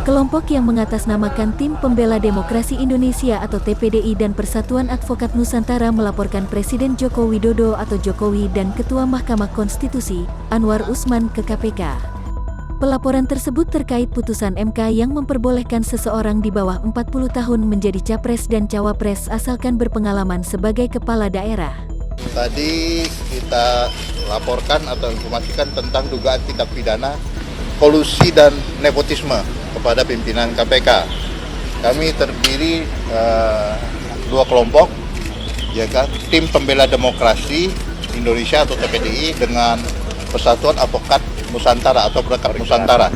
Kelompok yang mengatasnamakan Tim Pembela Demokrasi Indonesia atau TPDI dan Persatuan Advokat Nusantara melaporkan Presiden Joko Widodo atau Jokowi dan Ketua Mahkamah Konstitusi, Anwar Usman ke KPK. Pelaporan tersebut terkait putusan MK yang memperbolehkan seseorang di bawah 40 tahun menjadi capres dan cawapres asalkan berpengalaman sebagai kepala daerah. Tadi kita laporkan atau informasikan tentang dugaan tindak pidana kolusi dan nepotisme kepada pimpinan KPK. Kami terdiri dua kelompok, ya kan, Tim Pembela Demokrasi Indonesia atau TPDI dengan Persatuan Advokat Nusantara atau Perkara Nusantara.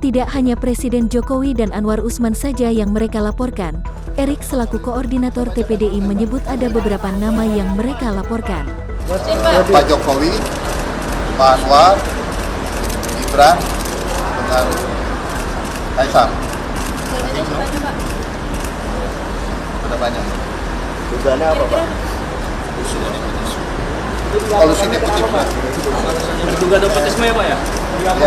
Tidak hanya Presiden Jokowi dan Anwar Usman saja yang mereka laporkan. Erik selaku koordinator TPDI menyebut ada beberapa nama yang mereka laporkan. Pak Jokowi, Pak Anwar, Gibran, dengan Kaisang. Ada banyak. Dugaannya apa, Pak? Kolusi nepotisme. Dugaan nepotisme ya, Pak ya?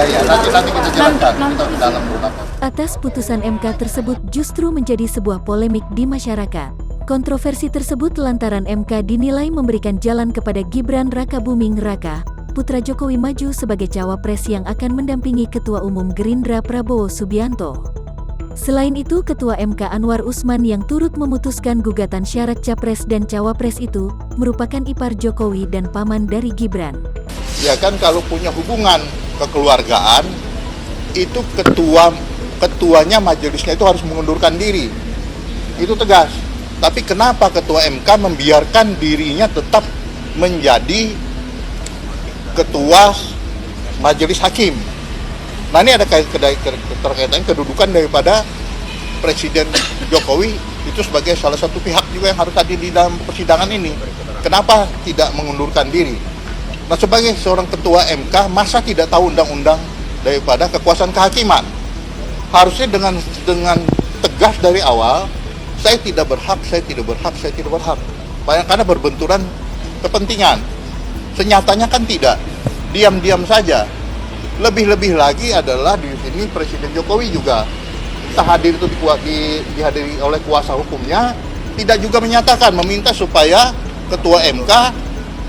Ya, nanti kita jelaskan. Kita di dalam beberapa. Atas putusan MK tersebut justru menjadi sebuah polemik di masyarakat. Kontroversi tersebut lantaran MK dinilai memberikan jalan kepada Gibran Rakabuming Raka, putra Jokowi maju sebagai cawapres yang akan mendampingi Ketua Umum Gerindra Prabowo Subianto. Selain itu, Ketua MK Anwar Usman yang turut memutuskan gugatan syarat capres dan cawapres itu merupakan ipar Jokowi dan paman dari Gibran. Ya kan, kalau punya hubungan kekeluargaan, itu ketuanya majelisnya itu harus mengundurkan diri. Itu tegas. Tapi kenapa Ketua MK membiarkan dirinya tetap menjadi Ketua Majelis Hakim? Nah, ini ada keterkaitan kedudukan daripada Presiden Jokowi itu sebagai salah satu pihak juga yang harus hadir di dalam persidangan ini. Kenapa tidak mengundurkan diri? Nah, sebagai seorang Ketua MK, masa tidak tahu undang-undang daripada kekuasaan kehakiman? Harusnya dengan tegas dari awal, saya tidak berhak. Karena berbenturan kepentingan. Senyatanya kan tidak, diam-diam saja. Lebih-lebih lagi adalah di sini Presiden Jokowi juga hadir itu dihadiri oleh kuasa hukumnya, tidak juga menyatakan meminta supaya Ketua MK,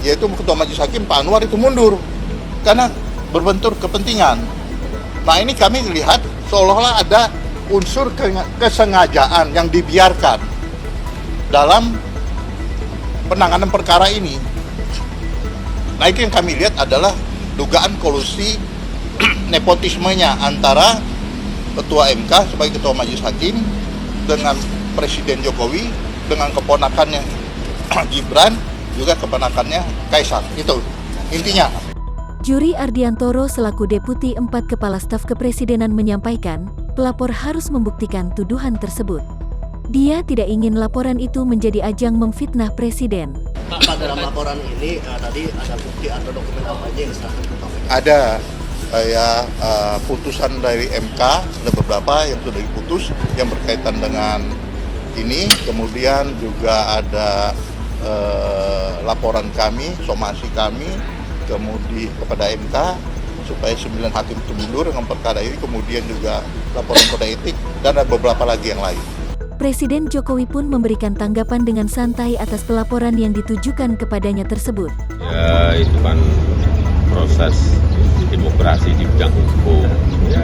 yaitu Ketua Majelis Hakim Pak Anwar itu mundur karena berbentur kepentingan. Nah, ini kami lihat seolah-olah ada unsur kesengajaan yang dibiarkan dalam penanganan perkara ini. Nah, itu yang kami lihat adalah dugaan kolusi nepotismenya antara Ketua MK sebagai Ketua Majelis Hakim dengan Presiden Jokowi dengan keponakannya Gibran juga keponakannya Kaisang. Itu intinya. Juri Ardiantoro selaku Deputi 4 Kepala Staf Kepresidenan menyampaikan, pelapor harus membuktikan tuduhan tersebut. Dia tidak ingin laporan itu menjadi ajang memfitnah Presiden. Pak, dalam laporan ini tadi ada bukti atau dokumen apa aja yang diserahkan ke KPK? Ada putusan dari MK, ada beberapa yang sudah diputus yang berkaitan dengan ini. Kemudian juga ada laporan kami, somasi kami kemudian kepada MK supaya 9 hakim itu mundur dengan perkara ini. Kemudian juga laporan kode etik dan ada beberapa lagi yang lain. Presiden Jokowi pun memberikan tanggapan dengan santai atas pelaporan yang ditujukan kepadanya tersebut. Ya, itu kan proses demokrasi di bidang hukum. Ya,